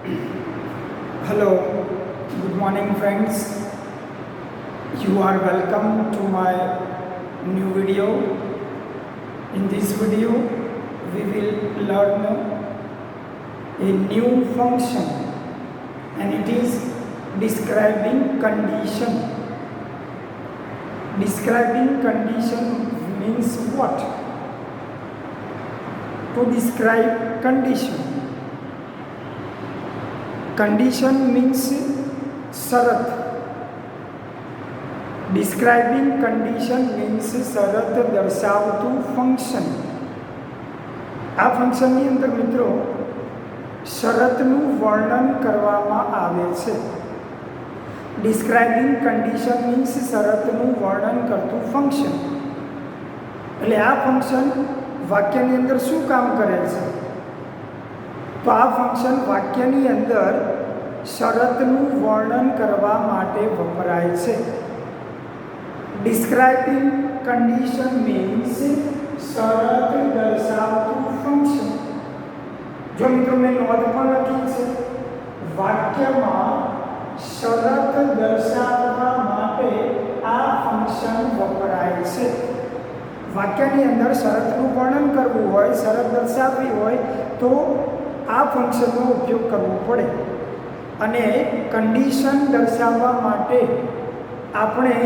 Hello, good morning friends. You are welcome to my new video. In this video, we will learn a new function and it is describing condition. Describing condition means what? To describe condition. Condition means શરત. Describing condition means શરત દર્શાવતું function. આ ફંક્શનની અંદર મિત્રો શરતનું વર્ણન કરવામાં આવે છે. Describing condition means શરતનું વર્ણન કરતું ફંક્શન. એટલે આ ફંક્શન વાક્યની અંદર શું કામ કરે છે? તો આ ફંક્શન વાક્યની અંદર શરતનું વર્ણન કરવા માટે વપરાય છે. ડિસ્ક્રાઇબિંગ કન્ડિશન મીન્સ શરત દર્શાવતું ફંક્શન. જો મિત્રો મેં નોંધ પણ લખી છે, વાક્યમાં શરત દર્શાવવા માટે આ ફંક્શન વપરાય છે. વાક્યની અંદર શરતનું વર્ણન કરવું હોય, શરત દર્શાવવી હોય તો આ ફંક્શનનો ઉપયોગ કરવો પડે. અને કન્ડિશન દર્શાવવા માટે આપણે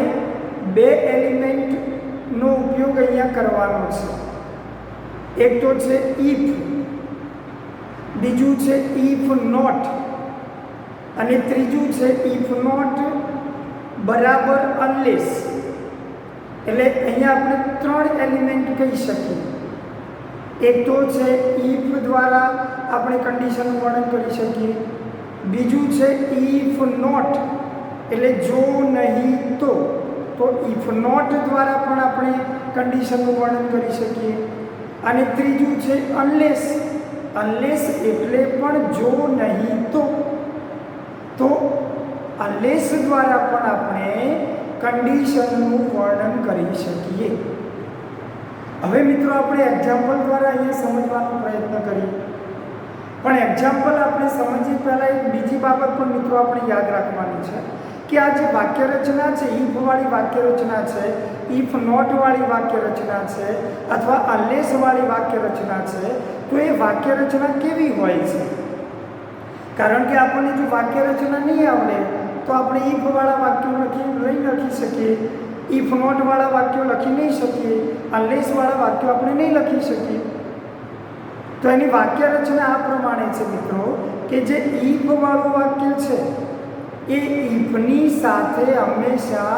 બે એલિમેન્ટનો ઉપયોગ અહીંયા કરવાનો છે. એક તો છે ઇફ, બીજું છે ઇફ નોટ અને ત્રીજું છે ઇફ નોટ બરાબર અનલેસ. એટલે અહીંયા આપણે ત્રણ એલિમેન્ટ કહી શકીએ. એક તો છે ઇફ દ્વારા આપણે કન્ડિશનનું વર્ણન કરી શકીએ. બીજું છે ઇફ નોટ એટલે જો નહીં તો ઇફ નોટ દ્વારા પણ આપણે કન્ડિશનનું વર્ણન કરી શકીએ. અને ત્રીજું છે અનલેસ. અનલેસ એટલે પણ જો નહીં તો અનલેસ દ્વારા પણ આપણે કન્ડિશનનું વર્ણન કરી શકીએ. હવે મિત્રો આપણે એક્ઝામ્પલ દ્વારા અહીંયા સમજવાનો પ્રયત્ન કરીએ. પણ એક્ઝામ્પલ આપણે સમજીએ પહેલાં એક બીજી બાબત પણ મિત્રો આપણે યાદ રાખવાની છે કે આ જે વાક્ય રચના છે, ઇફવાળી વાક્ય રચના છે, ઇફ નોટવાળી વાક્ય રચના છે અથવા અનલેસવાળી વાક્ય રચના છે, તો એ વાક્ય રચના કેવી હોય છે? કારણ કે આપણને જો વાક્ય રચના નહીં આવડે તો આપણે ઇફવાળા વાક્યો નહીં લખી શકીએ, ઇફ નોટવાળા વાક્યો લખી નહીં શકીએ, અનલેસવાળા વાક્યો આપણે નહીં લખી શકીએ. તો એની વાક્ય રચના આ પ્રમાણે છે મિત્રો કે જે ઇફવાળું વાક્ય છે એ ઇફની સાથે હંમેશા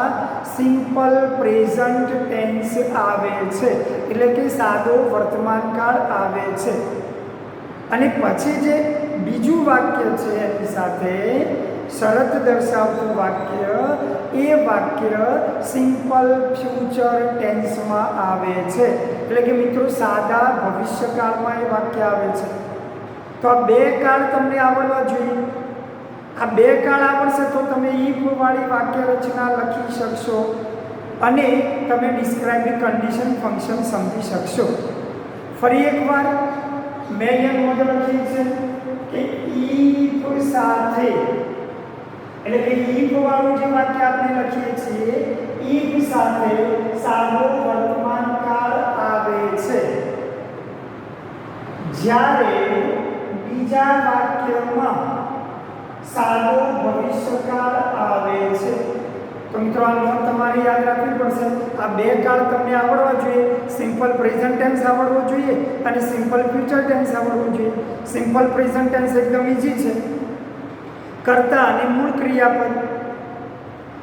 સિમ્પલ પ્રેઝન્ટ ટેન્સ આવે છે, એટલે કે સાદો વર્તમાનકાળ આવે છે. અને પછી જે બીજું વાક્ય છે એની સાથે શરત દર્શાવતું વાક્ય, એ વાક્ય સિમ્પલ ફ્યુચર ટેન્સમાં આવે છે, એટલે કે મિત્રો સાદા ભવિષ્યકાળમાં એ વાક્ય આવે છે. તો આ બે કાળ તમને આવડવા જોઈએ. આ બે કાળ આવડશે તો તમે ઇફવાળી વાક્ય રચના લખી શકશો અને તમે ડિસ્ક્રાઇબિંગ કન્ડિશન ફંક્શન સમજી શકશો. ફરી એકવાર મેં અહીંયા નોંધ લખી છે કે ઇફ સાથે, એટલે કે ઇફ વાળું જે વાક્ય આપણે લખીએ છીએ, ઇફ સાથે સાદો વર્તમાનકાળ આવે છે, જ્યારે બીજા વાક્યમાં સાદો ભવિષ્યકાળ આવે છે. તો મિત્રો આ નોંધ તમારે યાદ રાખવી પડશે. આ બે કાળ તમને આવડવા જોઈએ. સિમ્પલ પ્રેઝન્ટ ટેન્સ આવડવો જોઈએ અને સિમ્પલ ફ્યુચર ટેન્સ આવડવું જોઈએ. સિમ્પલ પ્રેઝન્ટ ટેન્સ એકદમ ઈઝી છે. કર્તા અને મૂળ ક્રિયાપદ.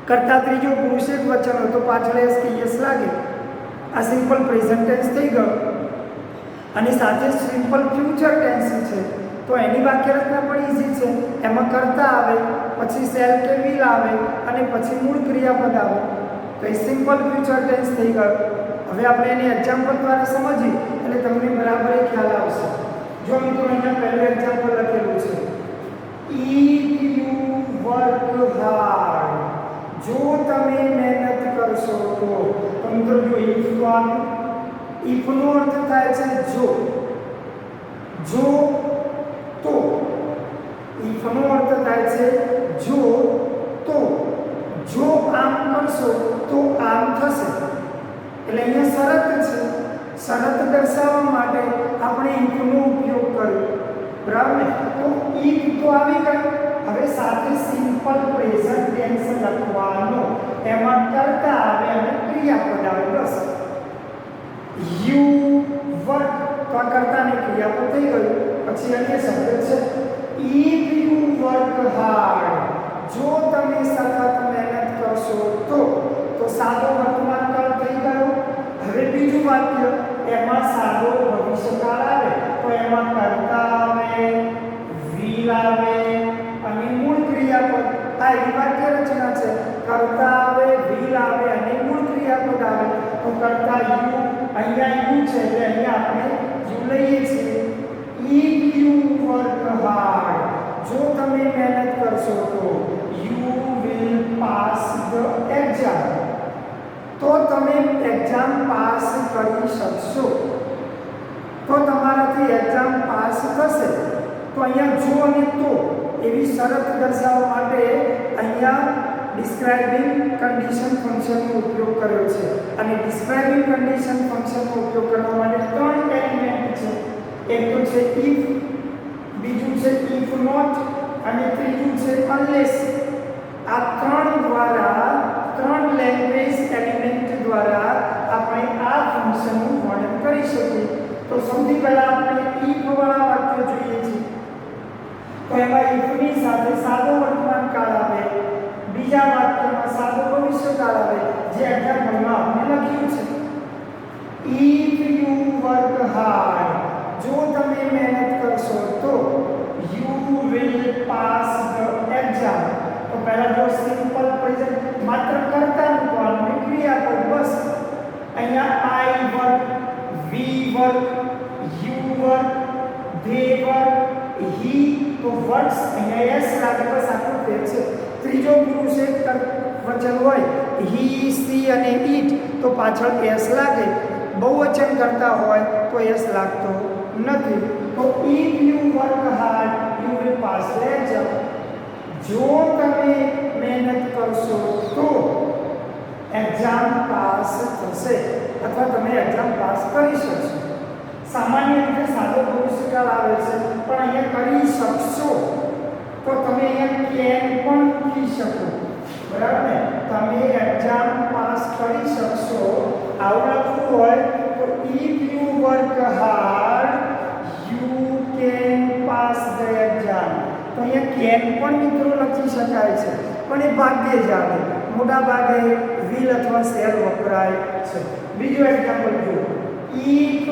કર્તા ત્રીજો પુરુષ એક વચન હોય તો પાછળ એસ કે યસ લાગે. આ સિમ્પલ પ્રેઝન્ટ ટેન્સ થઈ ગયો. અને સાથે સિમ્પલ ફ્યુચર ટેન્સ છે તો એની વાક્ય રચના પણ ઈઝી છે. એમાં કર્તા આવે, પછી શેલ કે વિલ આવે અને પછી મૂળ ક્રિયાપદ આવે. તો એ સિમ્પલ ફ્યુચર ટેન્સ થઈ ગયો. હવે આપણે એની એક્ઝામ્પલ દ્વારા સમજીએ એટલે તમને બરાબર એ ખ્યાલ આવશે. જો મિત્રો અહીંયા પહેલું એક્ઝામ્પલ લખેલું છે, ઇફ યુ વર્ક હાર્ડ, જો તમે મહેનત કરશો તો મિત્રો જો ઇફનો અર્થ થાય છે જો તો, ઇફ ઇફનો અર્થ થાય છે જો તો, જો આમ કરશો તો આમ થશે. એટલે અહીંયા શરત છે. શરત દર્શાવવા માટે આપણે ઇફનો ઉપયોગ કર્યો, બરાબર ને? તો ઇફ તો આવી ગઈ. હવે સાથે સિમ્પલ પ્રેઝન્ટ ટેન્સ લખવાનો, એમાં કરતા આવે અને ક્રિયાપદ આવે. બસ યુ વર્ક, તો આ કરતાને ક્રિયાપદ થઈ ગયું. પછી અન્ય શબ્દ છે ઇફ યુ વર્ક હાર્ડ, જો તમે સખત મહેનત કરશો તો સાદો વર્તમાન કાળ થઈ ગયો. હવે બીજું વાક્ય, એમાં સાદો ભવિષ્યકાળ આવે, તો એમાં કરતા આવે, will આવે અને મૂળ ક્રિયાપદ. આ એવી વાક્ય રચના છે. કરતા આવે, will આવે અને મૂળ ક્રિયાપદ આવે. તો કરતા યુ, અહીંયા યુ છે એટલે અહીંયા આપણે યુ લઈએ છીએ. ઇફ યુ વર્ક હાર્ડ, જો તમે મહેનત કરશો તો you will pass the exam, તો તમે એક્ઝામ પાસ કરી શકશો. તો તમારાથી એક્ઝામ પાસ થશે. તો અહીંયા જો અને તો એવી શરત દર્શાવવા માટે અહીંયા ડિસ્ક્રાઇબિંગ કન્ડિશન ફંક્શનનો ઉપયોગ કર્યો છે. અને ડિસ્ક્રાઇબિંગ કન્ડિશન ફંક્શનનો ઉપયોગ કરવા માટે 3 એલિમેન્ટ છે. એક તો છે ઇફ, બીજું છે ઇફ નોટ અને ત્રીજું છે અનલેસ. આ 3 દ્વારા, 3 લેંગ્વેજ એલિમેન્ટ દ્વારા આપણે આ ફંક્શનનું વર્ણન કરી શકીએ. તો સૌથી પહેલા આપણે ઇફ વાળા વાક્ય જોઈએ છીએ. તો એમાં ઇફની સાથે સાદો વર્તમાન કાળ આવે, બીજા વાક્યમાં સાદો ભવિષ્યકાળ આવે, જે એક્ઝામ્પલમાં આપણે લખ્યું છે. ઇફ યુ વર્ક હાર્ડ, જો તમે મહેનત કરશો તો you will pass the exam. તો પહેલા જો સિમ્પલ પ્રેઝન્ટ માત્ર કરતા મૂકવાનું, ક્રિયાપદ બસ. અહીંયા I work, we work, you work, they work, he, તો વર્ક્સ અહીંયા એસ લાગે, બસ આટલું ફેર છે. ત્રીજો પુરુષ એક વચન હોય, હી, સી અને ઈટ, તો પાછળ એસ લાગે. બહુવચન કરતા હોય તો એસ લાગતો નથી. તો if you work hard you will pass the exam, જો તમે મહેનત કરશો તો એક્ઝામ પાસ થશે અથવા તમે એક્ઝામ પાસ કરી શકશો. સામાન્ય રીતે સાદો ભવિષ્યકાળ આવે છે, પણ અહીંયા કરી શકશો તો તમે અહીંયા કેન પણ લખી શકો, બરાબર ને? તમે એક્ઝામ પાસ કરી શકશો આવું લખવું હોય તો if you work hard you can pass the exam. તો અહીંયા કેન પણ મિત્રો લખી શકાય છે, પણ એ ભાગ્યે જ આવે. મોટા ભાગે વિલ અથવા શેલ વપરાય છે. બીજું એક્ઝામ્પલ જુઓ, ઇફ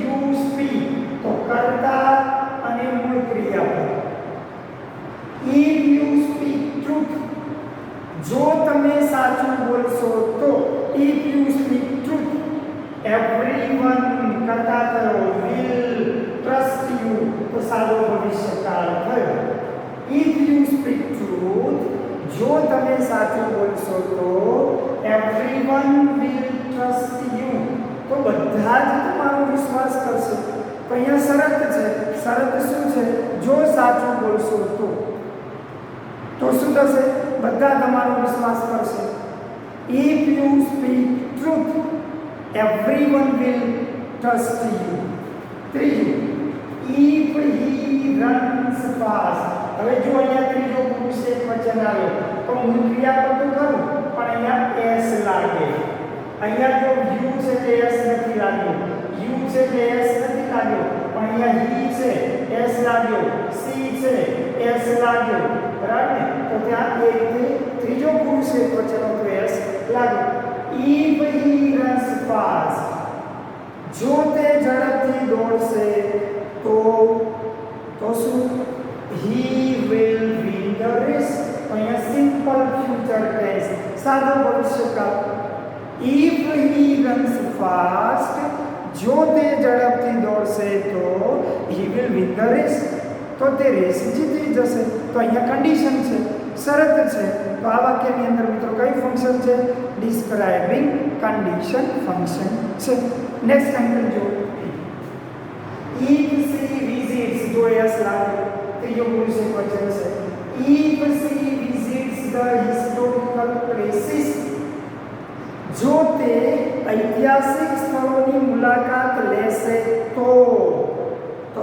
યુ સ્પીક, તો કર્તા અને મૂળ ક્રિયાપદ. ઇફ યુ સ્પીક ટ્રુથ, જો તમે સાચું બોલશો તો. If you speak truth, everyone કરતા કરો, વિલ ટ્રસ્ટ યુ, તો સાદો ભવિષ્યકાળ થયો. ઇફ યુ સ્પીક ટ્રુથ, જો તમે સાચું બોલશો તો એવરીવન વિલ ટ્રસ્ટ યુ, તો બધા જ તમારો વિશ્વાસ કરશે. તો અહીંયા શરત છે. શરત શું છે? જો સાચું બોલશો તો શું થશે? બધા તમારો વિશ્વાસ કરશે. If you speak truth everyone will trust you. ત્રીજું, ઇફ હી રન્સ ફાસ્ટ. હવે જો અહીંયા ત્રીજો પુરુષ એક વચન આવ્યો તો મૂળ ક્રિયાપદ તો ખરું, પણ અહીંયા એસ લાગે. અહીંયા જો યુ છે તે એસ નથી લાગ્યો, યુ છે તે એસ નથી લાગ્યો, પણ અહીંયા હી છે એસ લાગ્યો, સી છે એસ લાગ્યો, બરાબર ને? તો ત્યાં એ રીતે ત્રીજો પુરુષ એક વચન તો એસ લાગ્યો. ઇફ હી રન્સ ફાસ્ટ, જો તે ઝડપથી દોડશે તો શું? He will win the race. તો અહીંયા સિમ્પલ ફ્યુચર ટેન્સ, સાદો ભવિષ્યકાળ. ઇફ હી રન્સ ફાસ્ટ, જો તે ઝડપથી દોડશે તો he will win the race, તો તે રેસ જીતી જશે. તો અહીંયા કન્ડિશન છે, શરત છે. તો આ વાક્યની અંદર મિત્રો કઈ ફંક્શન છે? ડિસ્ક્રાઇબિંગ કન્ડિશન ફંક્શન છે. નેક્સ્ટ સેન્ટેન્સ જો, ઇફ સી વિઝિટ્સ, જો એસ લાગે, ત્રીજો પુરુષ એક વચન છે. ઐતિહાસિક સ્થળોની મુલાકાત લેશે તો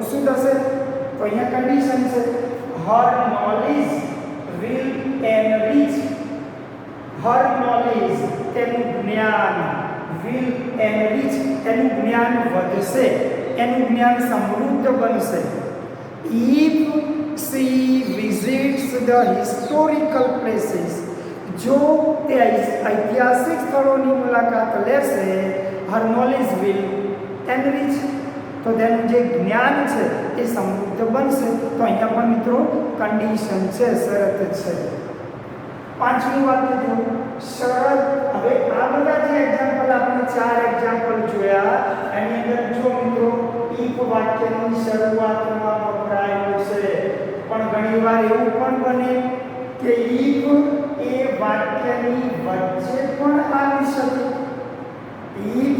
શું થશે? તો અહીંયા કન્ડિશન છે her knowledge will enrich. her knowledge તેનું જ્ઞાન, will enrich એનું જ્ઞાન વધશે, એનું જ્ઞાન સમૃદ્ધ બનશે. if she visits the historical places, જો તે ઐતિહાસિક સ્થળોની મુલાકાત લેશે, her knowledge will enrich, તો તેનું જે જ્ઞાન છે એ સમૃદ્ધ બનશે. તો અહીંયા પણ મિત્રો કન્ડિશન છે, શરત છે. પાંચમી વાક્ય જો શરત. હવે આ બધા જે એક્ઝામ્પલ આપણે 4 એક્ઝામ્પલ જોયા એની અંદર જો મિત્રો if વાક્યની શરૂઆતમાં વપરાયેલું છે, પણ ઘણીવાર એવું પણ બને કે if એ વાક્યની વચ્ચે પણ આવી શકે. if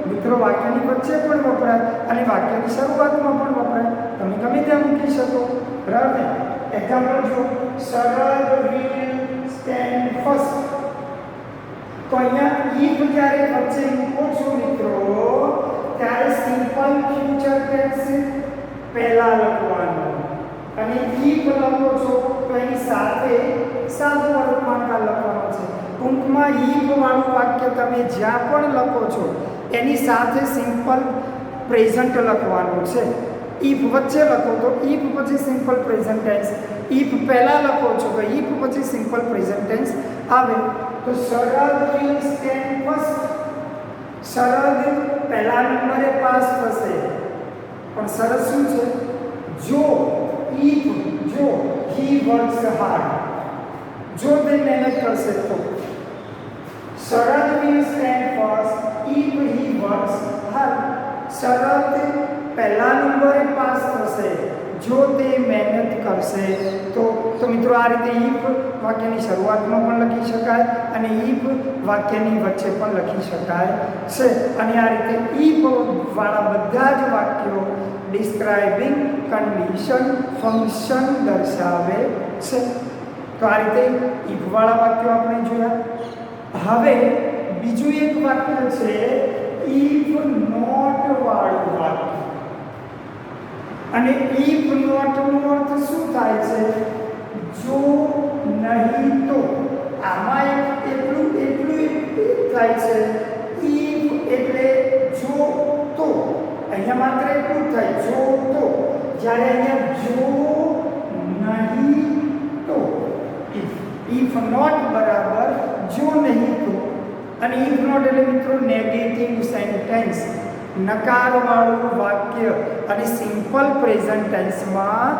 મિત્રો વાક્યની વચ્ચે પણ વપરાય અને વાક્યની શરૂઆતમાં પણ વપરાય, તમે ગમે ત્યાં મૂકી શકો, બરાબર ને? એક્ઝામ્પલ જો શરદ will stand first. તો અહીંયા if જ્યારે વચ્ચે મૂકો છો મિત્રો ત્યારે સિમ્પલ ફ્યુચર ટેન્સ પહેલા લખવાનું, અને if લખો છો તો એની સાથે સાદું વર્તમાનકાળ લખવાનું છે. ટૂંકમાં if વાળું વાક્ય તમે જ્યાં પણ લખો છો એની સાથે સિમ્પલ પ્રેઝન્ટ લખવાનું છે. if વચ્ચે લખો તો if પછી સિમ્પલ પ્રેઝન્ટ ટેન્સ, if પહેલા લખો છો તો if પછી સિમ્પલ પ્રેઝન્ટ ટેન્સ આવે. તો શરદ will stand first. શરદ પહેલા નંબરે પાસ થશે, પણ શરત શું છે? જો he works hard, જો તે મહેનત કરશે તો. શરદ will stand first if he works hard. શરત પહેલા નંબરે પાસ થશે જો તે મહેનત કરશે તો. મિત્રો આ રીતે if વાક્યની શરૂઆતમાં પણ લખી શકાય અને if વાક્યની વચ્ચે પણ લખી શકાય છે. અને આ રીતે if વાળા બધા જ વાક્યો ડિસ્ક્રાઇબિંગ કન્ડિશન ફંક્શન દર્શાવે છે. તો આ રીતે if વાળા વાક્યો આપણે જોયા. હવે બીજું એક વાક્ય છે if not વાળું વાક્ય. અને if not નો અર્થ શું થાય છે? જો નહીં તો. આમાં એટલું થાય છે if એટલે જો તો, અહીંયા માત્ર એટલું થાય જો તો. જ્યારે અહીંયા જો નહીં તો if not બરાબર જો નહીં તો. અને if not એટલે મિત્રો નેગેટિવ સેન્ટેન્સ, નકારવાળું વાક્ય. અને સિમ્પલ પ્રેઝન્ટ ટેન્સમાં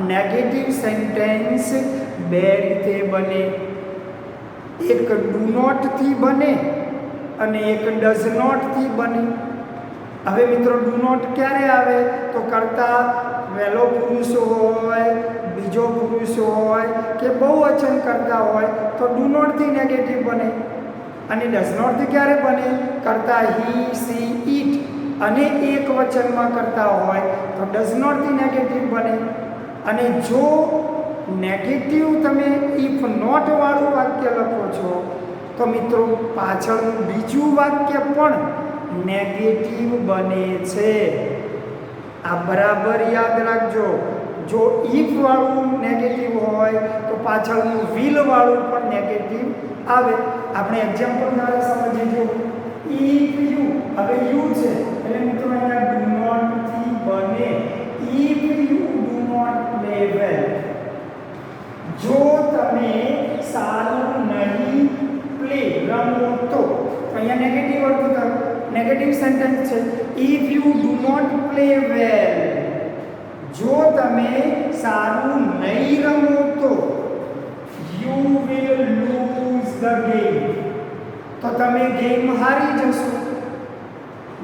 નેગેટિવ સેન્ટેન્સ બે રીતે બને. એક ડુ નોટ થી બને અને એક ડઝ નોટ થી બને. હવે મિત્રો ડુ નોટ ક્યારે આવે? તો કરતા પહેલો પુરુષ હોય, બીજો પુરુષ હોય કે બહુવચન કરતા હોય તો ડુ નોટ થી નેગેટિવ બને. અને ડઝ નોટ થી ક્યારે બને? કરતા હી સી ઇટ અને એક વચનમાં કરતા હોય તો ડઝ નોટ થી નેગેટિવ બને. અને જો નેગેટિવ તમે ઇફ નોટ વાળું વાક્ય લખો છો તો મિત્રો પાછળનું બીજું વાક્ય પણ નેગેટિવ બને છે. આ બરાબર યાદ રાખજો. જો ઇફ વાળું નેગેટિવ હોય તો પાછળનું વિલ વાળું પણ નેગેટિવ આવે. આપણે એક્ઝામ્પલ દ્વારા સમજીએ. ઇફ યુ, હવે યુ છે એટલે મિત્રો અહીંયા ડુ નોટ થી બને if you do not play well. જો તમે સારું નહીં પ્લે રમો તો. અહીંયા નેગેટિવ અર્થ થયો, નેગેટિવ સેન્ટેન્સ છે. If you do not play well, જો તમે સારું નહીં રમો તો you will lose the game, તો તમે ગેમ હારી જશો.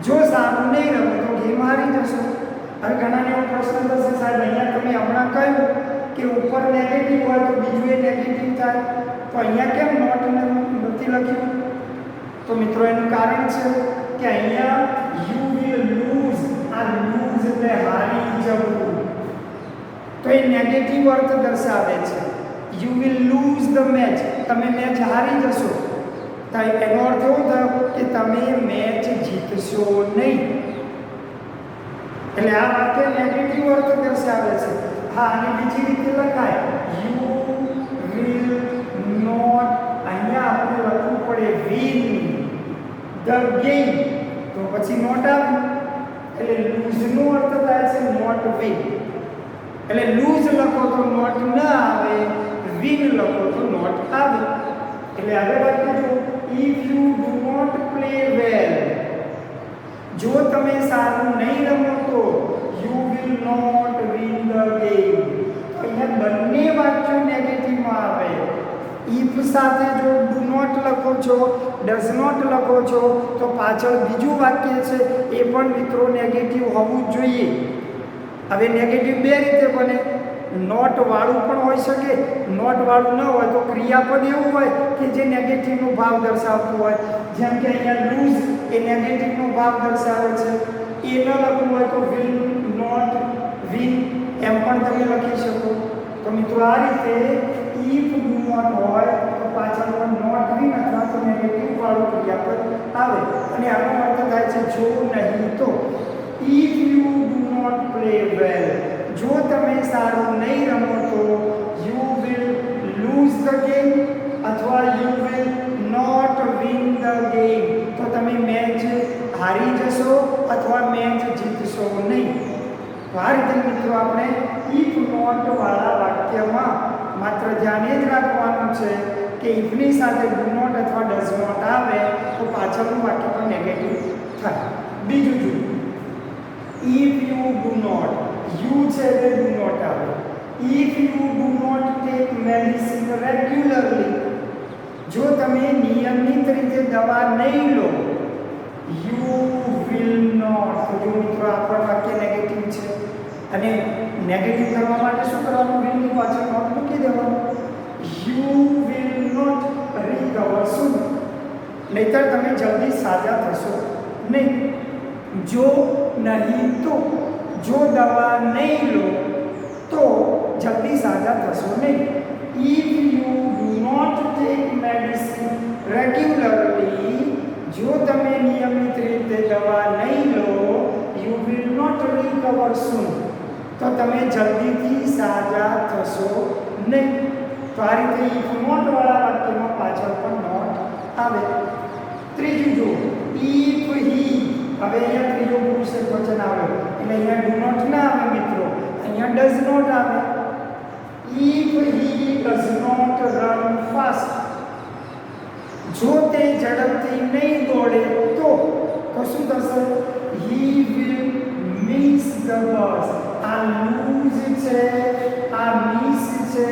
જો સારું નહીં રમો તો ગેમ હારી જશો. હવે ઘણાને એવો પ્રશ્ન થશે, સાહેબ અહીંયા તમે હમણાં કહ્યું કે ઉપર નેગેટિવ હોય તો બીજું એ નેગેટિવ થાય, તો અહીંયા કેમ નોટ નથી લખ્યું? તો મિત્રો એનું કારણ છે કે અહીંયા યુ વિલ લૂઝ, આ લૂઝ એટલે હારી જવું, તો એ નેગેટિવ અર્થ દર્શાવે છે. You will lose the match, તમે મેચ હારી જશો. તો એનો અર્થ એવો થયો કે તમે મેચ જીતશો નહીં. એટલે આ વાક્ય નેગેટિવ અર્થ દર્શાવે છે. હા, અને બીજી રીતે લખાય યુ વિલ નોટ, અહીંયા આપણે લખવું પડે વિન ધ ગેમ, તો પછી નોટ આવે. એટલે લૂઝ નો અર્થ થાય છે નોટ વિન. એટલે લૂઝ લખો તો નોટ ન આવે, વિન લખો તો નોટ આવે. એટલે આગળ વાક્ય જો if you do not play well, જો તમે સારું નહીં રમો તો you will not win the game. તો અહીંયા બંને વાક્યો નેગેટિવમાં આવે. ઇફ સાથે જો ડુ નોટ લખો છો, ડઝ નોટ લખો છો, તો પાછળ બીજું વાક્ય છે એ પણ મિત્રો નેગેટિવ હોવું જોઈએ. હવે નેગેટિવ બે રીતે બને. નોટ વાળું પણ હોઈ શકે, નોટ વાળું ન હોય તો ક્રિયાપદ એવું હોય કે જે નેગેટિવનો ભાવ દર્શાવતું હોય. જેમ કે અહીંયા લૂઝ એ નેગેટિવનો ભાવ દર્શાવે છે. એ ન લખવું હોય તો વિલ નોટ વિન એમ પણ તમે લખી શકો. તો મિત્રો આ રીતે ઇફ ડુ નોટ હોય તો પાછળ પણ નોટ વિન અથવા તો નેગેટિવ વાળું ક્રિયાપદ આવે. અને આનો અર્થ થાય છે જો નહીં તો. If you do not play well, જો તમે સારું નહીં રમો તો you will lose the game અથવા you will not win the game, તો તમે મેચ હારી જશો અથવા મેચ જીતશો નહીં. તો આ રીતે મિત્રો આપણે ઇફ નોટ વાળા વાક્યમાં માત્ર ધ્યાને જ રાખવાનું છે કે ઇફની સાથે ડુ નોટ અથવા ડઝ નોટ આવે તો પાછળનું વાક્ય પણ નેગેટિવ થાય. બીજું જુઓ, if you do not, you છે એટલે ડુ નોટ આવે. If you do not take medicine regularly, જો તમે નિયમિત રીતે દવા નહીં લો, યુ વિલ નોટ. તો જો મિત્રો આ પણ વાક્ય નેગેટિવ છે અને નેગેટિવ કરવા માટે શું કરવાનું? વિલ ની પાછળ નોટ મૂકી દેવાનું. યુ વિલ નોટ રિકવર સૂન, નહીતર તમે જલ્દી સાજા થશો નહીં. જો નહીં તો, જો દવા નહીં લો તો જલ્દી સાજા થશો નહીં. If you do not take medicine regularly, જો તમે નિયમિત રીતે દવા નહીં લો, you will not recover soon, તો તમે જલ્દીથી સાજા થશો નહીં. તો આ રીતે ઇફ નોટ વાળા વાક્યમાં પાછળ પણ નોટ આવે. ત્રીજું જુઓ, ઇફ હી, હવે અહીંયા ત્રીજો પુરુષ વચન આવ્યો એટલે અહીંયા ડુ નોટ ના આવે મિત્રો, અહીંયા ડઝ નોટ આવે. If he does not run fast, જો તે ઝડપથી નહીં દોડે તો શું થશે? He will miss the bus. આ લૂઝ છે, આ મિસ છે,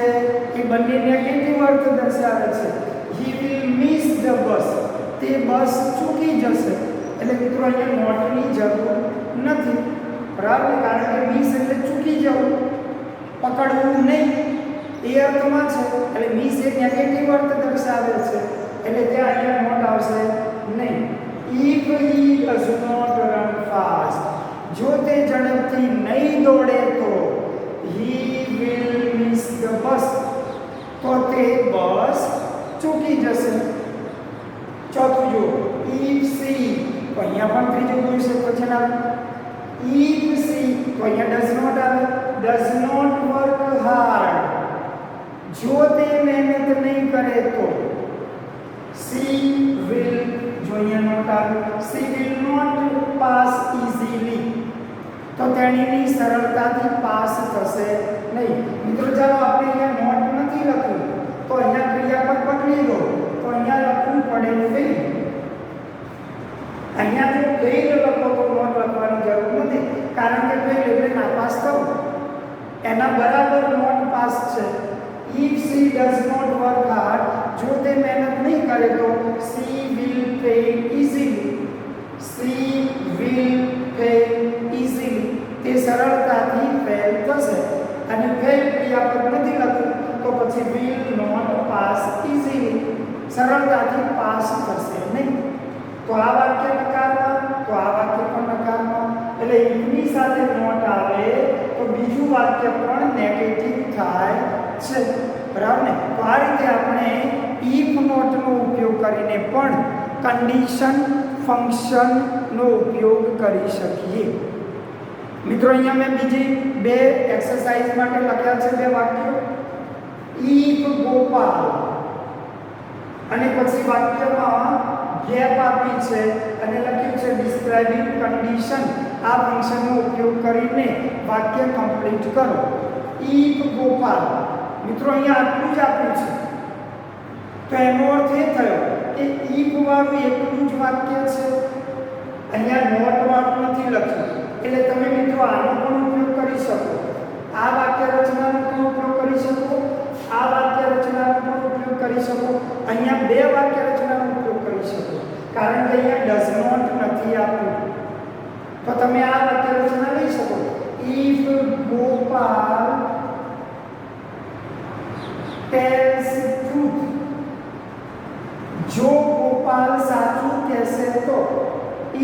એ બંને નેગેટિવ અર્થ દર્શાવે છે. હી વિલ મિસ ધ બસ, તે બસ ચૂકી જશે. એટલે મિત્રો અહીંયા નોટની જરૂર નથી, બરાબર? કારણ કે મિસ એટલે ચૂકી જવું, પકડવું નહીં એ અર્થમાં છે. એટલે મિસ એ નેગેટિવ અર્થ દર્શાવે છે, એટલે ત્યાં અહીંયા નોટ આવશે નહીં. If he does not run fast, જો તે ઝડપથી નહીં દોડે તો he will miss the bus, તો તે બસ ચૂકી જશે. ચોથું જો, ઇફ સી, તો અહીંયા પણ ત્રીજું પુરુષ વચન આવે. ઇફ સી, તો અહીંયા ડઝ નોટ આવે. ડઝ નોટ વર્ક હાર્ડ, જો તે મહેનત નહીં કરે તો સી વિલ, જો અહીંયા નોટ આવે, she will not pass easily, તો તેણીની સરળતાથી પાસ થશે નહીં. મિત્રો ચાલો આપણે અહીંયા નોટ નથી લખ્યું તો અહીંયા ક્રિયાપદ પકડી દો, તો અહીંયા લખવું પડે ફેલ. અહીંયા જો ફેલ લખો તો નોટ લખવાની જરૂર નથી, કારણ કે ફેલ એટલે નાપાસ થવું. એના બરાબર નોટ પાસ છે. If she does not work hard, જો તે મહેનત નહીં કરે તો she will fail easily, she will fail easily, તે સરળતાથી ફેલ થશે. અને ફેલ ક્રિયાપદ નથી લખ્યું તો પછી વિલ નોટ પાસ ઇઝીલી, સરળતાથી પાસ થશે નહીં. તો આ વાક્ય નકારમાં, તો આ વાક્ય પણ નકારમાં. એટલે ઇફની સાથે નોટ આવે તો બીજું વાક્ય પણ નેગેટિવ થાય છે, બરાબર ને? તો આ રીતે આપણે ઇફ નોટનો ઉપયોગ કરીને પણ કન્ડિશન ફંક્શનનો ઉપયોગ કરી શકીએ. મિત્રો અહીંયા મેં બીજી બે એક્સરસાઇઝ માટે લખ્યા છે બે વાક્યો. ઇફ ગોપાલ અને પછી વાક્યમાં ગેપ આપી છે અને લખ્યું છે ડિસ્ક્રાઇબિંગ કન્ડિશન. આ ફંક્શનનો ઉપયોગ કરીને વાક્ય કમ્પ્લીટ કરો. ઇફ ગોપાલ, મિત્રો અહીંયા આટલું જ આપ્યું છે તો એનો અર્થ એ થયો કે ઇફ વાળું એકલું જ વાક્ય છે, અહીંયા નોટ વાળું નથી લખ્યું. એટલે તમે મિત્રો આનો પણ ઉપયોગ કરી શકો, આ વાક્ય રચનાનો પણ ઉપયોગ કરી શકો, આ વાક્ય રચનાનો પણ ઉપયોગ કરી શકો, અહીંયા બે વાક્ય રચનાનો ઉપયોગ કરી શકો. કારણ કે અહીંયા ડઝ નોટ નથી આપ્યું તો તમે આ વાક્ય રચના લઈ શકો. ઇફ ગોપાલ ટેલ્સ ટ્રુથ, જો ગોપાલ સાચું કહેશે તો.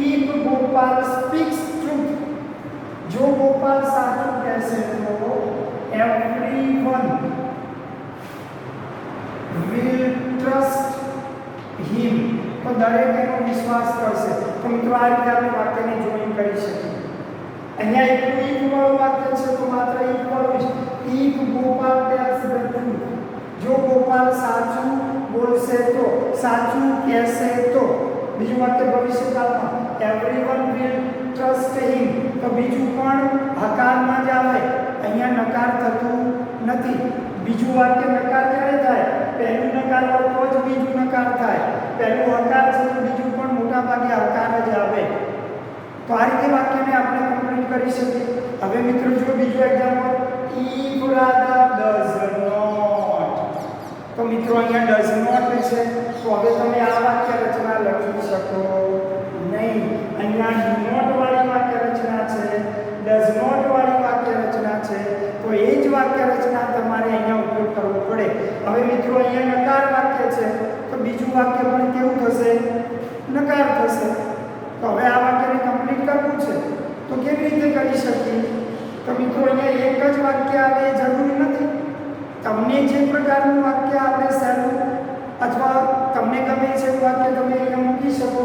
ઇફ ગોપાલ સ્પીક્સ ટ્રુથ, જો ગોપાલ સાચું કહેશે તો. એવરીવન વિલ ટ્રસ્ટ હિમ, તો દરેક એનો વિશ્વાસ કરશે. તો મિત્રો આ રીતે આપણે વાક્યને જોઈન કરી શકીએ. અહીંયા એક ઇફ વાળું વાક્ય છે તો માત્ર ઇફ વાળું. If Gopal tells the truth, જો ગોપાલ સાચું બોલશે તો, સાચું કહેશે તો. બીજું વાક્ય ભવિષ્યકાળમાં એવરીવન વિલ ટ્રસ્ટ હિમ, તો બીજું પણ હકારમાં જ આવે, અહીંયા નકાર થતું નથી. બીજું વાક્ય નકાર ક્યારે થાય? પહેલું નકાર હોય તો જ બીજું નકાર થાય. પહેલું હકાર છે તો બીજું પણ મોટા ભાગે હકાર જ આવે. તો આ રીતે વાક્યને આપણે કમ્પ્લીટ કરી શકીએ. હવે મિત્રો જો બીજું example, if Radha does not, તો મિત્રો અહીંયા ડઝ નોટ છે તો હવે તમે આ વાક્ય રચના લખી શકો નહીં. અહીંયા ડુ નોટ વાળી વાક્ય રચના છે, ડઝ નોટ વાળી વાક્ય રચના છે, તો એ જ વાક્ય રચના તમારે અહીંયા ઉપયોગ કરવો પડે. હવે મિત્રો અહીંયા નકાર વાક્ય છે તો બીજું વાક્ય પણ કેવું થશે? નકાર થશે. તો હવે આ વાક્યને કમ્પ્લીટ કરવું છે તો કેવી રીતે કરી શકીએ? તો મિત્રો અહીંયા એક જ વાક્ય આવે એ જરૂરી નથી. તમને જે પ્રકારનું વાક્ય આવે સહેલું અથવા તમને ગમે છે એવું વાક્ય તમે અહીંયા મૂકી શકો.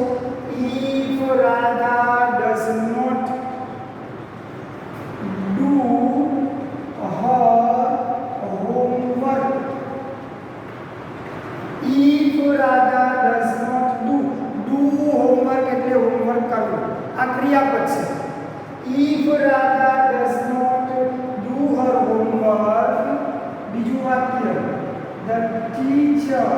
If Radha does not do her homework, if Radha does not do homework એટલે હોમવર્ક કરવું, આ ક્રિયાપદ છે. If Radha does not do her homework, બીજું વાક્ય the teacher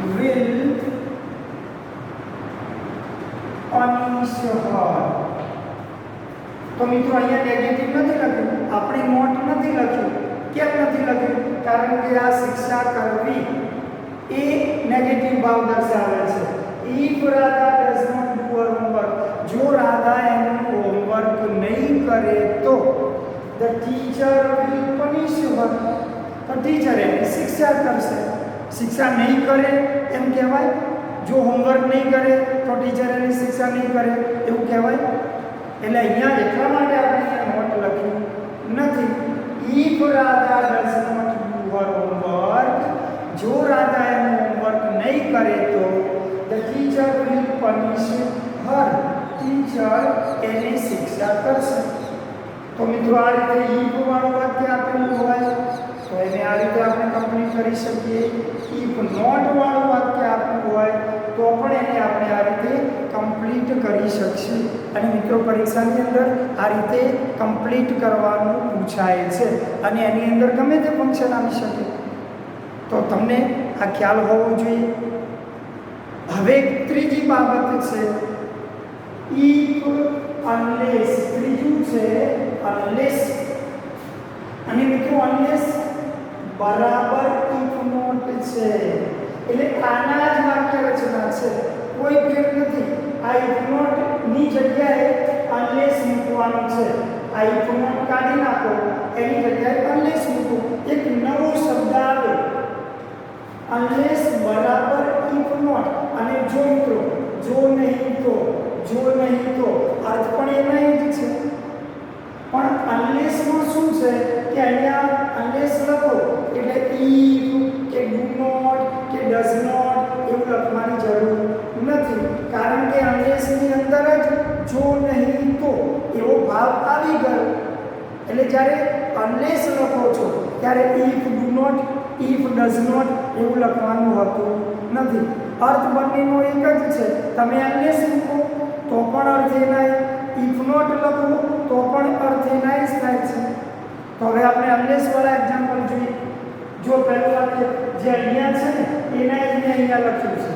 will punish her. તો મિત્રો અહીંયા નેગેટિવ નથી લખ્યું, આપણે નોટ નથી લખ્યું. કેમ નથી લખ્યું? કારણ કે આ શિક્ષા કરવી એ નેગેટિવ ભાવ દર્શાવે છે. If Radha does not do her homework, જો રાધા એનું હોમવર્ક નહીં કરે તો the teacher will punish her, તો ટીચર એની શિક્ષા કરશે. શિક્ષા નહીં કરે એમ કહેવાય? જો હોમવર્ક નહીં કરે તો ટીચર એની શિક્ષા નહીં કરે એવું કહેવાય? એટલે અહીંયા એટલા માટે આપણે નોટ લખ્યું નથી. If Radha does not do her homework, જો રાધા એનું હોમવર્ક નહીં કરે તો the teacher will punish her, teacher એની શિક્ષા કરશે. તો મિત્રો આ રીતે ઇફ વાળું વાક્ય આપેલું હોય તો એને આ રીતે આપણે કમ્પ્લીટ કરી શકીએ. ઇફ નોટ વાળું વાક્ય આપેલું હોય તો પણ એને આપણે આ રીતે કમ્પ્લીટ કરી શકીશું. અને મિત્રો પરીક્ષાની અંદર આ રીતે કમ્પ્લીટ કરવાનું પૂછાય છે અને એની અંદર ગમે તે ફંક્શન આવી શકે. તો તમને આ ખ્યાલ હોવો જોઈએ. હવે ત્રીજી બાબત છે ઇફ અનલેસ, ત્રીજું છે અનલેસ. અને મિત્રો અનલેસ બરાબર ઇફ નોટ છે, એટલે આના જ વાક્ય રચના છે, કોઈ ફેર નથી. આ ઇફ નોટ ની જગ્યાએ અનલેસ મૂકવાનું છે. આ ઇફ નોટ કાઢી નાખો, એની જગ્યાએ અનલેસ મૂકો, એક નવો શબ્દ આવે. અનલેસ બરાબર ઇફ નોટ. અને જો મિત્રો જો નહીં તો, જો નહીં તો અર્થ પણ એના જ છે. પણ અનલેસમાં શું છે કે અહીંયા અનલેસ લખો એટલે એટલે જ્યારે અનલેસ લખો છો ત્યારે if do not, if does not એવું લખવાનું હોતું નથી. અર્થ બંનેનો એક જ છે. તમે અનલેસ મૂકો તો પણ અર્થ એનાય, ઇફ નોટ લખો તો પણ અર્થ એનાય જ થાય છે. તો હવે આપણે અનલેસ વાળા એક્ઝામ્પલ જોઈએ. જો પહેલું વાક્ય જે અહીંયા છે ને એના જ મેં અહીંયા લખ્યું છે.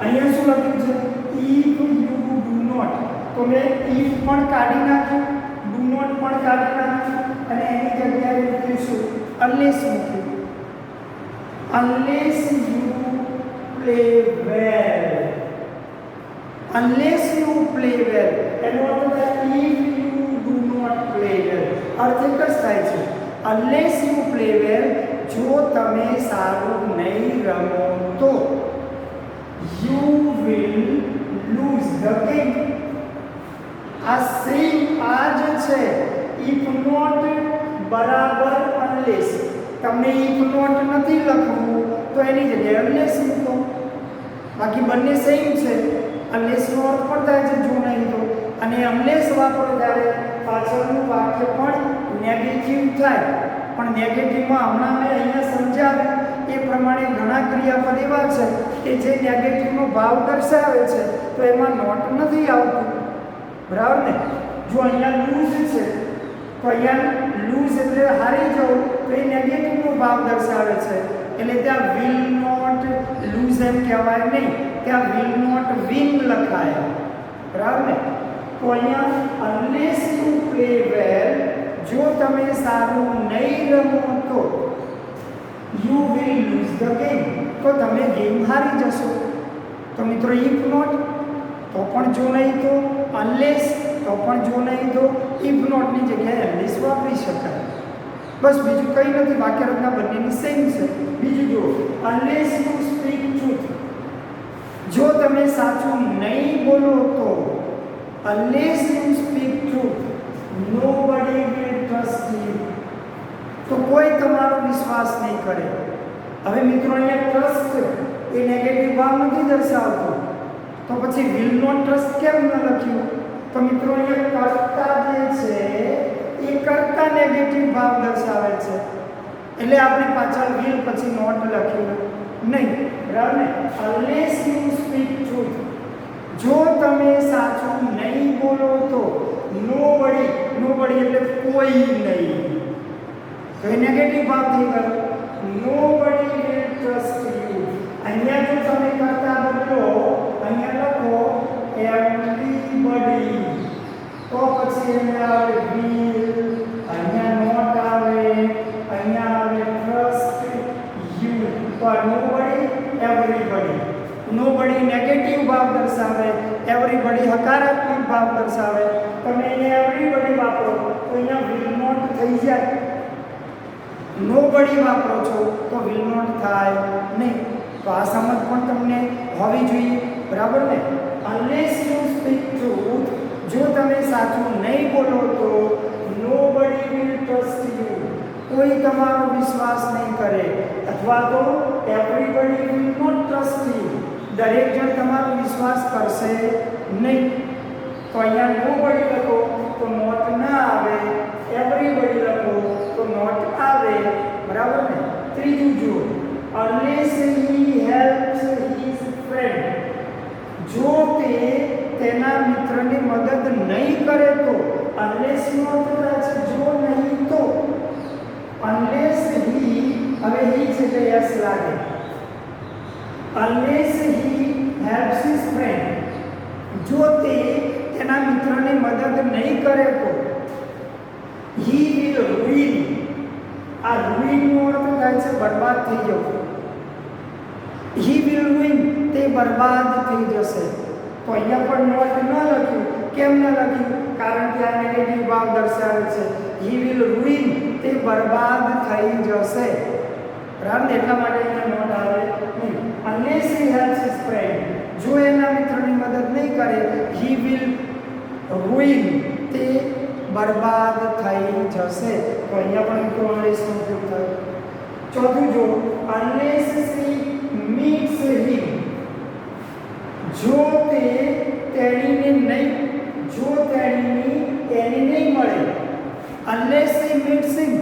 અહીંયા શું લખ્યું છે? If you do not. તો મેં ઇફ પણ કાઢી નાખ્યું, ડુ નોટ પણ કાઢી નાખ્યું અને એની જગ્યાએ મૂકીશું અનલેસ મૂક્યું. Unless you play well, unless you play well એનો અર્થ થાય if you do not play well. અર્થ એક જ થાય છે. અનલેસ યુ પ્લે વેલ, જો તમે સારું નહીં રમો તો you will lose the game. આ સેમ આ જ છે. ઇફ નોટ બરાબર અનલેસ. તમને ઇફ નોટ નથી લખવું તો એની જગ્યાએ અનલેસ મૂકો. બાકી બંને સેમ છે. અનલેસનો અર્થ પણ થાય છે જો નહીં તો, અને અનલેસ વાપરો ત્યારે પાછળનું વાક્ય પણ નેગેટિવ થાય. પણ નેગેટિવમાં હમણાં મેં અહીંયા સમજાવ્યું એ પ્રમાણે ઘણા ક્રિયાપદ એવા છે કે જે નેગેટિવનો ભાવ દર્શાવે છે તો એમાં નોટ નથી આવતું. બરાબર ને? જો અહીંયા લૂઝ છે તો અહીંયા લૂઝ એટલે હારી જવું, તો એ નેગેટિવનો ભાવ દર્શાવે છે. એટલે ત્યાં વિલ નોટ લૂઝ એમ કહેવાય નહીં, ત્યાં વિલ નોટ વિન લખાય. બરાબર ને? તો અહીંયા અનલેસ યુ પ્લે વેલ, જો તમે સારું નહીં રમો તો you will lose the game, તો તમે ગેમ હારી જશો. તો મિત્રો ઇફ નોટ તો પણ જો નહીં તો, અનલેસ તો પણ જો નહીં તો, ઇફ નોટની જગ્યાએ અનલેસ વાપરી શકાય. બસ બીજું કંઈ નથી. વાક્ય રચના બંનેની સેમ છે. બીજું જો અનલેસ યુ સ્પીક ટ્રુથ, જો તમે સાચું નહીં બોલો તો, unless you speak truth nobody will trust you, તો કોઈ તમારો વિશ્વાસ નહીં કરે. હવે મિત્રો અહીંયા ટ્રસ્ટ એ નેગેટિવ ભાવ નથી દર્શાવતો, તો પછી વિલ નોટ ટ્રસ્ટ કેમ ન લખ્યું? તો મિત્રો અહીંયા કર્તા જે છે એ કર્તા નેગેટિવ ભાવ દર્શાવે છે, એટલે આપણે પાછળ વિલ પછી નોટ લખ્યું નહીં. બરાબર ને? unless you speak truth, જો તમે સાચું નહીં બોલો તો નોબડી, નોબડી એટલે કોઈ નહીં, તો એ નેગેટિવ ભાવ થઈ ગયો. Nobody will trust you. અહીંયા જો તમે કરતા બદલો, અહીંયા લખો એવરીબડી, તો પછી અહીંયા આવે વિલ, અહીંયા નોટ આવે, અહીંયા આવે ટ્રસ્ટ યુ. તો નોબડી એવરીબડી. નોબડી નેગેટિવ ભાવ દર્શાવે, એવરીબડી હકારાત્મક ભાવ દર્શાવે. તમે અહીંયા એવરીબડી વાપરો તો અહીંયા વિલ નોટ થઈ જાય. નોબડી વાપરો છો તો વિલ નોટ થાય નહીં. તો આ સમજ પણ તમને હોવી જોઈએ. બરાબર ને? અનલેસ યુ સ્પીક ટ્રુથ, જો તમે સાચું નહીં બોલો તો નોબડી વિલ ટ્રસ્ટ યુ, કોઈ તમારો વિશ્વાસ નહીં કરે. અથવા તો everybody will not trust you, દરેક જણ તમારો વિશ્વાસ કરશે નહીં. તો અહીંયા નોબડી લખો તો નોટ ના આવે, એવરીબડી લખો તો નોટ આવે. બરાબર ને? ત્રીજું જુઓ, unless he helps his friend, જો તે તેના મિત્રની મદદ નહીં કરે તો. unless નો અર્થ થાય છે જો નહીં તો. unless he, હવે he છે એટલે yes લાગે. unless he helps his friend, જો તે તેના મિત્રને મદદ નહીં કરે તો he will ruin. આ ruin નો અર્થ થાય છે બરબાદ થઈ જવું. he will ruin, તે બરબાદ થઈ જશે. તો અહીંયા પણ નોટ ન લખ્યું. કેમ ન લખ્યું? કારણ કે આ નેગેટિવ ભાવ દર્શાવે છે. he will ruin, તે બરબાદ થઈ જશે. બરાબર? એટલા માટે અહીંયા નોટ આવે નહીં. unless he helps his friend, જો એના મિત્રની મદદ નહીં કરે, he will ruin, તે બરબાદ થઈ જશે. તો અહીંયા પણ મિત્રો unless નો ઉપયોગ થયો. ચોથું જો unless she meets him, જો તે તેણીને નહીં, જો તેણીની એની નહીં મળે, unless he meets him,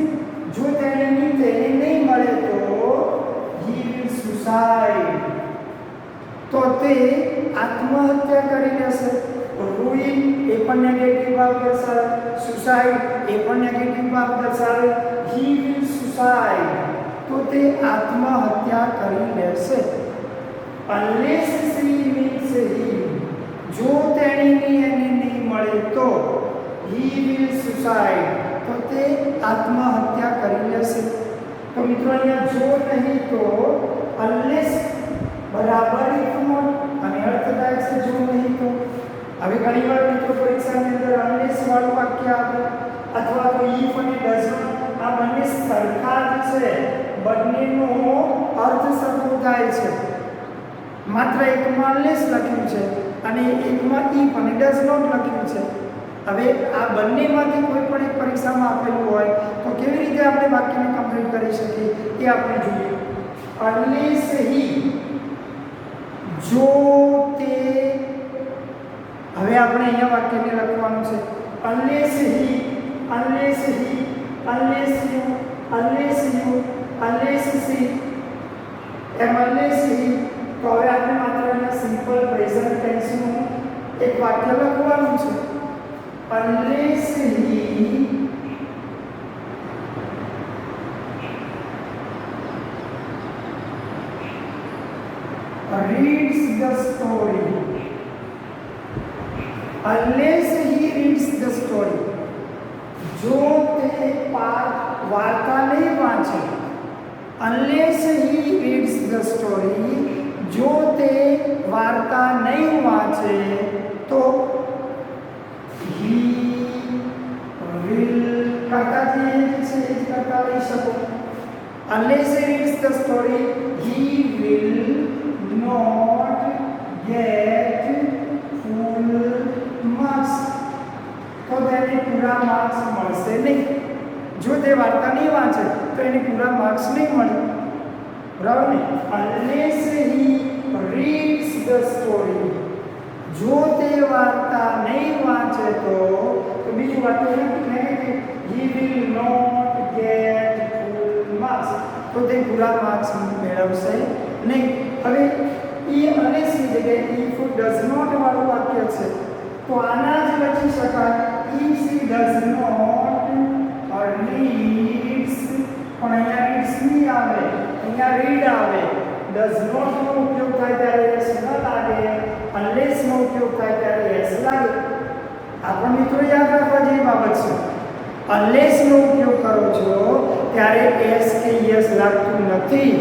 જો તેને નહીં મળે તો he will suicide, તો તે આત્મહત્યા કરી લેશે. રૂઇન એ પણ નેગેટિવ ભાવ દર્શાવે, સુસાઇડ એ પણ નેગેટિવ ભાવ દર્શાવે. he will suicide, તો તે આત્મહત્યા કરી લેશે. unless she meets him, જો તેણીને એને નહીં મળે તો he will suicide, તો તે આત્મહત્યા કરી લેશે. તો મિત્રો અહીંયા જો નહીં તો unless બરાબર if not અને અર્થદાયક છે જો નહીં તો. હવે ઘણી વાર મિત્રો પરીક્ષાની અંદર unless વાળું વાક્ય આવે અથવા તો if અને does not, આ બંને સરખા જ છે, બંનેનો અર્થ સરખો થાય છે. માત્ર એકમાં unless લખ્યું છે અને એકમાં if અને does not લખ્યું છે. હવે આ બંનેમાંથી કોઈ પણ એક પરીક્ષામાં આપેલું હોય તો કેવી રીતે આપણે વાક્યને કમ્પ્લીટ કરી શકીએ એ આપણે જોઈએ. unless he, જો તે, હવે આપણે અહીંયા વાક્યને લખવાનું છે unless he, unless he, unless you, unless you, unless she, M unless he. તો હવે આપણે માત્ર અહીંયા સિમ્પલ પ્રેઝન્ટ ટેન્સનું એક વાક્ય લખવાનું છે. unless he reads the story, unless he reads the story, જો તે વાર્તા નહીં વાંચે, unless he reads the story, જો તે વાર્તા નહીં વાંચે તો he will, કરતા જે છે એ જ કરતા લઈ શકો. unless he reads the story, he will not get full marks, તો તેને પૂરા માર્ક્સ મળશે નહીં. જો તે વાર્તા નહીં વાંચે તો એને પૂરા માર્ક્સ નહીં મળે, બરાબર ને. unless he reads the story, જો તે વાર્તા નહીં વાંચે તો બીજું વાક્ય negative, he will not get full marks, તો તે પૂરા માર્ક્સ મેળવશે નહીં. હવે એ unless ની જગ્યાએ if does not વાળું વાક્ય છે તો આના જ લખી શકાય if she does not reads, પણ અહીંયા reads નહીં આવે, અહીંયા read આવે. does not નો ઉપયોગ થાય ત્યારે s ન લાગે, unless નો ઉપયોગ થાય ત્યારે s લાગે. આપણ મિત્રો યાદ રાખવા જેવી બાબત છે. unless નો ઉપયોગ કરો છો ત્યારે s કે yes લાગતું નથી.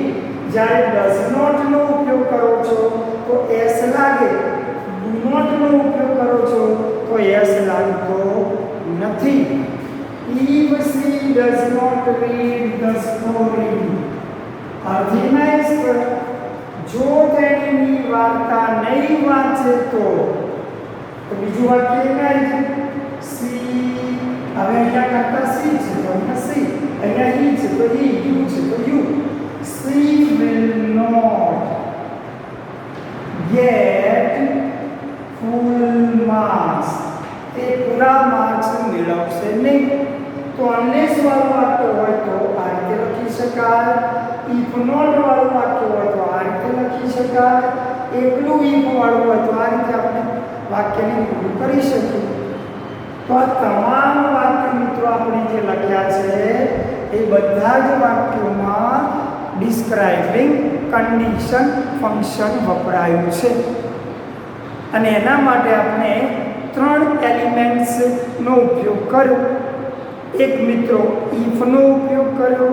જ્યારે does not નો ઉપયોગ કરો છો તો s લાગે, do not નો ઉપયોગ કરો છો તો s લાગતો નથી. if she does not read the story, અર્થીનાઇઝ, જો તેણીની વાર્તા નહીં વાંચે તો બીજું વાક્ય એનાય સી. હવે અહીંયા કરતા સી છે તો અહીંયા સી, અહીંયા ઈ છે તો ઈ, યુ છે તો you. she will not get full marks, તે પૂરા માર્ક્સ મેળવશે નહીં. તો unless વાળું વાક્ય હોય તો આ રીતે લખી શકાય. if not વાળું વાક્ય હોય તો આ રીતે લખી શકાય. એકલું if વાળું હોય તો આ રીતે આપણે વાક્યને પૂરું કરી શકીએ. તો આ તમામ વાક્ય મિત્રો આપણે જે લખ્યા છે એ બધા જ વાક્યોમાં ડિસ્ક્રાઇબિંગ કન્ડિશન ફંક્શન વપરાયું છે. અને એના માટે આપણે 3 એલિમેન્ટ્સનો ઉપયોગ કર્યો. એક મિત્રો if નો ઉપયોગ કર્યો,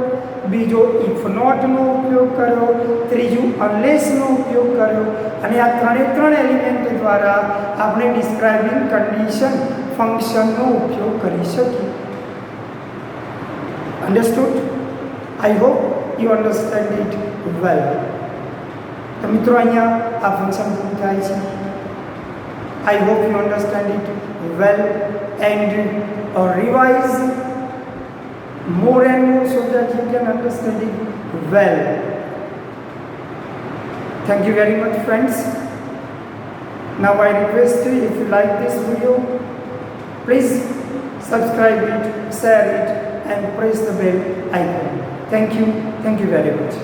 બીજો if not નો ઉપયોગ કર્યો, ત્રીજું unless નો ઉપયોગ કર્યો. અને આ ત્રણે એલિમેન્ટ દ્વારા આપણે ડિસ્ક્રાઇબિંગ કન્ડિશન ફંક્શનનો ઉપયોગ કરી શકીએ. Understood? I hope you understand it વેલ. તો મિત્રો અહીંયા આ ફંક્શન પૂરું થાય છે. I hope you understand it well and revise more and more so that you can understand it well. Thank you very much, friends. Now I request you, if you like this video, please subscribe it, share it, and press the bell icon. Thank you very much.